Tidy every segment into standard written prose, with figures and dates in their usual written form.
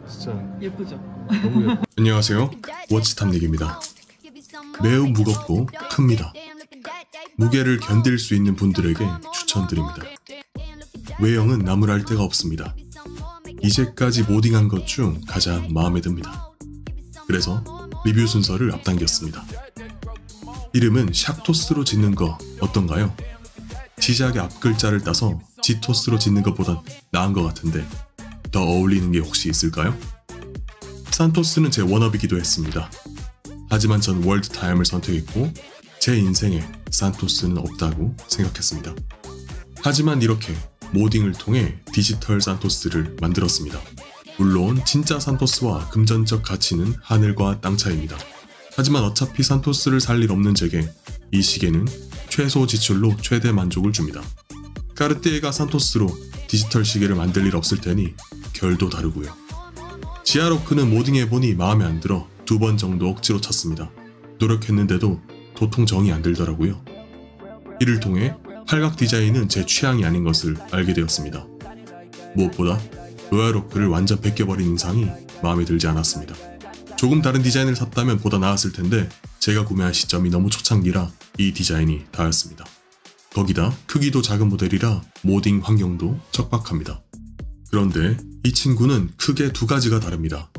진짜 예쁘죠? 너무 예뻐. 안녕하세요, 워치탐닉입니다. 매우 무겁고 큽니다. 무게를 견딜 수 있는 분들에게 추천드립니다. 외형은 나무랄 데가 없습니다. 이제까지 모딩한 것 중 가장 마음에 듭니다. 그래서 리뷰 순서를 앞당겼습니다. 이름은 샥토스로 짓는 거 어떤가요? 지작의 앞글자를 따서 지토스로 짓는 것보단 나은 것 같은데 더 어울리는 게 혹시 있을까요? 산토스는 제 워너비기도 했습니다. 하지만 전 월드타임을 선택했고 제 인생에 산토스는 없다고 생각했습니다. 하지만 이렇게 모딩을 통해 디지털 산토스를 만들었습니다. 물론 진짜 산토스와 금전적 가치는 하늘과 땅 차이입니다. 하지만 어차피 산토스를 살 일 없는 제게 이 시계는 최소 지출로 최대 만족을 줍니다. 까르띠에가 산토스로 디지털 시계를 만들 일 없을 테니 결도 다르고요. 지아로크는 모딩해보니 마음에 안 들어 2번 정도 억지로 쳤습니다. 노력했는데도 도통 정이 안 들더라고요. 이를 통해 팔각 디자인은 제 취향이 아닌 것을 알게 되었습니다. 무엇보다 로얄오크를 완전 벗겨버린 인상이 마음에 들지 않았습니다. 조금 다른 디자인을 샀다면 보다 나았을 텐데 제가 구매한 시점이 너무 초창기라 이 디자인이 다였습니다. 거기다 크기도 작은 모델이라 모딩 환경도 척박합니다. 그런데 이 친구는 크게 두 가지가 다릅니다.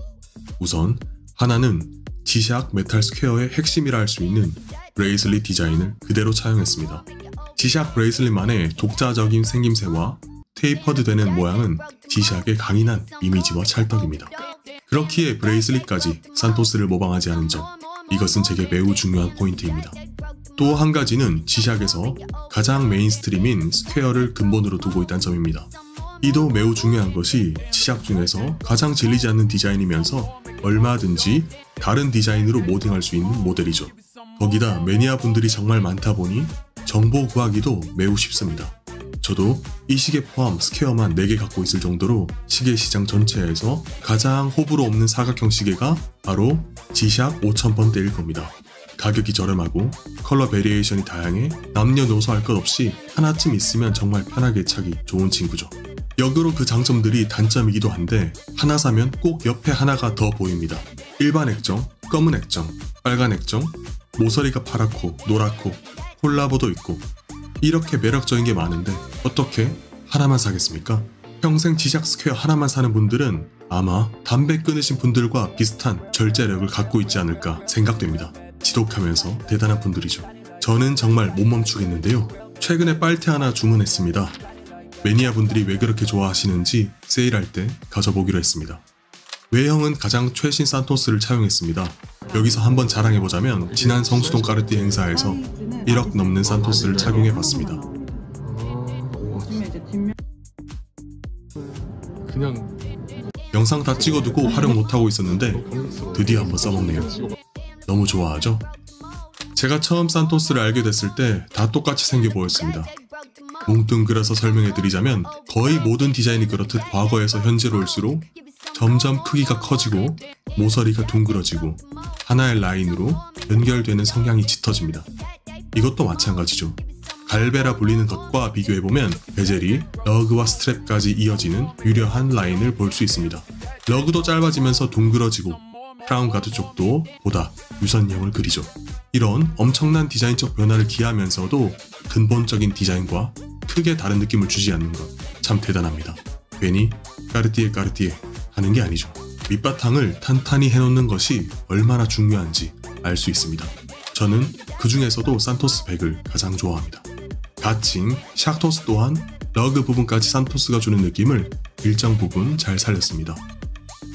우선 하나는 지샥 메탈 스퀘어의 핵심이라 할 수 있는 브레이슬릿 디자인을 그대로 차용했습니다. 지샥 브레이슬릿만의 독자적인 생김새와 테이퍼드 되는 모양은 지샥의 강인한 이미지와 찰떡입니다. 그렇기에 브레이슬릿까지 산토스를 모방하지 않은 점, 이것은 제게 매우 중요한 포인트입니다. 또 한 가지는 지샥에서 가장 메인스트림인 스퀘어를 근본으로 두고 있다는 점입니다. 이도 매우 중요한 것이 지샥 중에서 가장 질리지 않는 디자인이면서 얼마든지 다른 디자인으로 모딩할 수 있는 모델이죠. 거기다 매니아 분들이 정말 많다 보니 정보 구하기도 매우 쉽습니다. 저도 이 시계 포함 스퀘어만 4개 갖고 있을 정도로 시계 시장 전체에서 가장 호불호 없는 사각형 시계가 바로 지샥 5000번대일 겁니다. 가격이 저렴하고 컬러 베리에이션이 다양해 남녀노소 할 것 없이 하나쯤 있으면 정말 편하게 차기 좋은 친구죠. 역으로 그 장점들이 단점이기도 한데 하나 사면 꼭 옆에 하나가 더 보입니다. 일반 액정, 검은 액정, 빨간 액정, 모서리가 파랗고 노랗고 콜라보도 있고 이렇게 매력적인 게 많은데 어떻게 하나만 사겠습니까? 평생 지샥 스퀘어 하나만 사는 분들은 아마 담배 끊으신 분들과 비슷한 절제력을 갖고 있지 않을까 생각됩니다. 지독하면서 대단한 분들이죠. 저는 정말 못 멈추겠는데요. 최근에 빨대 하나 주문했습니다. 매니아 분들이 왜 그렇게 좋아하시는지 세일할 때 가져보기로 했습니다. 외형은 가장 최신 산토스를 차용했습니다. 여기서 한번 자랑해보자면 지난 성수동 까르띠에 행사에서 1억 넘는 산토스를 착용해봤습니다. 그냥 영상 다 찍어두고 활용 못하고 있었는데 드디어 한번 써먹네요. 너무 좋아하죠? 제가 처음 산토스를 알게 됐을 때 다 똑같이 생겨 보였습니다. 뭉뚱그려서 설명해드리자면 거의 모든 디자인이 그렇듯 과거에서 현재로 올수록 점점 크기가 커지고 모서리가 둥그러지고 하나의 라인으로 연결되는 성향이 짙어집니다. 이것도 마찬가지죠. 갈배라 불리는 것과 비교해보면 베젤이 러그와 스트랩까지 이어지는 유려한 라인을 볼 수 있습니다. 러그도 짧아지면서 둥그러지고 크라운 가드 쪽도 보다 유선형을 그리죠. 이런 엄청난 디자인적 변화를 기하면서도 근본적인 디자인과 크게 다른 느낌을 주지 않는 것 참 대단합니다. 괜히 까르띠에 하는 게 아니죠. 밑바탕을 탄탄히 해놓는 것이 얼마나 중요한지 알 수 있습니다. 저는 그 중에서도 산토스 100을 가장 좋아합니다. 가칭, 샥토스 또한 러그 부분까지 산토스가 주는 느낌을 일정 부분 잘 살렸습니다.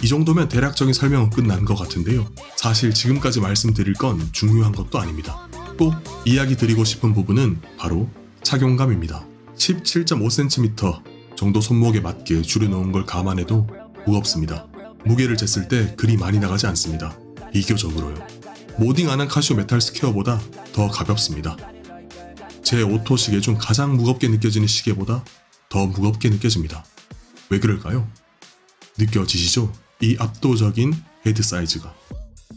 이 정도면 대략적인 설명은 끝난 것 같은데요. 사실 지금까지 말씀드릴 건 중요한 것도 아닙니다. 꼭 이야기 드리고 싶은 부분은 바로 착용감입니다. 17.5cm 정도 손목에 맞게 줄여놓은 걸 감안해도 무겁습니다. 무게를 쟀을 때 그리 많이 나가지 않습니다. 비교적으로요. 모딩 안한 카시오 메탈 스퀘어보다 더 가볍습니다. 제 오토 시계 중 가장 무겁게 느껴지는 시계보다 더 무겁게 느껴집니다. 왜 그럴까요? 느껴지시죠? 이 압도적인 헤드 사이즈가.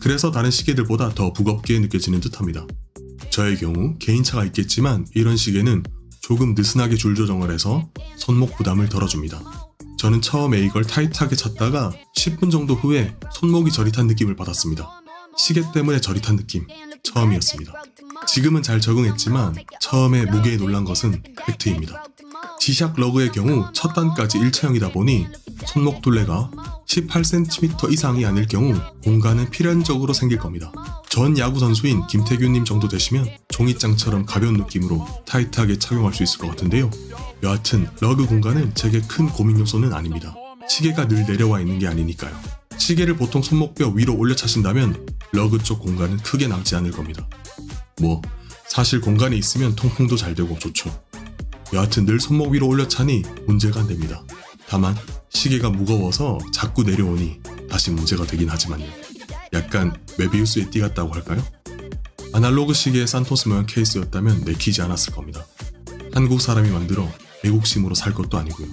그래서 다른 시계들보다 더 무겁게 느껴지는 듯합니다. 저의 경우 개인차가 있겠지만 이런 시계는 조금 느슨하게 줄 조정을 해서 손목 부담을 덜어줍니다. 저는 처음에 이걸 타이트하게 찼다가 10분 정도 후에 손목이 저릿한 느낌을 받았습니다. 시계 때문에 저릿한 느낌 처음이었습니다. 지금은 잘 적응했지만 처음에 무게에 놀란 것은 팩트입니다. G샥 러그의 경우 첫 단까지 일체형이다 보니 손목 둘레가 18cm 이상이 아닐 경우 공간은 필연적으로 생길 겁니다. 전 야구 선수인 김태균님 정도 되시면 종이장처럼 가벼운 느낌으로 타이트하게 착용할 수 있을 것 같은데요. 여하튼 러그 공간은 제게 큰 고민 요소는 아닙니다. 시계가 늘 내려와 있는 게 아니니까요. 시계를 보통 손목뼈 위로 올려 차신다면 러그 쪽 공간은 크게 남지 않을 겁니다. 사실 공간에 있으면 통풍도 잘 되고 좋죠. 여하튼 늘 손목 위로 올려 차니 문제가 안 됩니다. 다만 시계가 무거워서 자꾸 내려오니 다시 문제가 되긴 하지만요. 약간 메비우스의 띠 같다고 할까요? 아날로그 시계의 산토스 모양 케이스였다면 내키지 않았을 겁니다. 한국 사람이 만들어 외국심으로 살 것도 아니고요.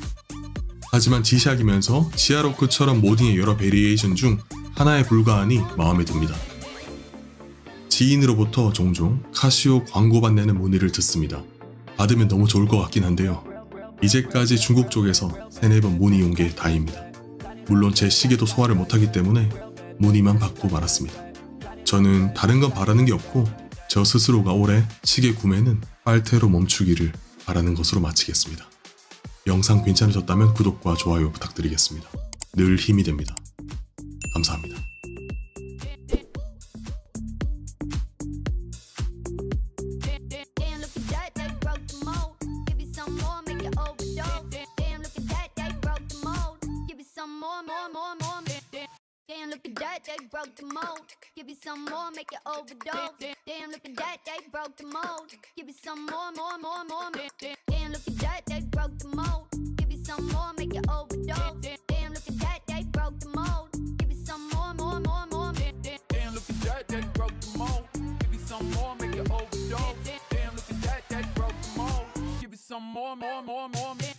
하지만 G샥이면서 지아로크처럼 모딩의 여러 베리에이션 중 하나에 불과하니 마음에 듭니다. 지인으로부터 종종 카시오 광고반 내는 문의를 듣습니다. 받으면 너무 좋을 것 같긴 한데요. 이제까지 중국 쪽에서 3-4번 문의 온 게 다행입니다. 물론 제 시계도 소화를 못하기 때문에 문의만 받고 말았습니다. 저는 다른 건 바라는 게 없고 저 스스로가 올해 시계 구매는 빨태로 멈추기를 바라는 것으로 마치겠습니다. 영상 괜찮으셨다면 구독과 좋아요 부탁드리겠습니다. 늘 힘이 됩니다. 감사합니다. Damn, look at that, they broke the mold. Give you some more, make you overdose. Damn, look at that, they broke the mold. Give you some more. Damn, look at that, they broke the mold. Give you some more, make you overdose. Damn, look at that, they broke the mold. Give you some more. Damn, look at that, they broke the mold. Give you some more, make you overdose. Damn, look at that, they broke the mold. Give you some more.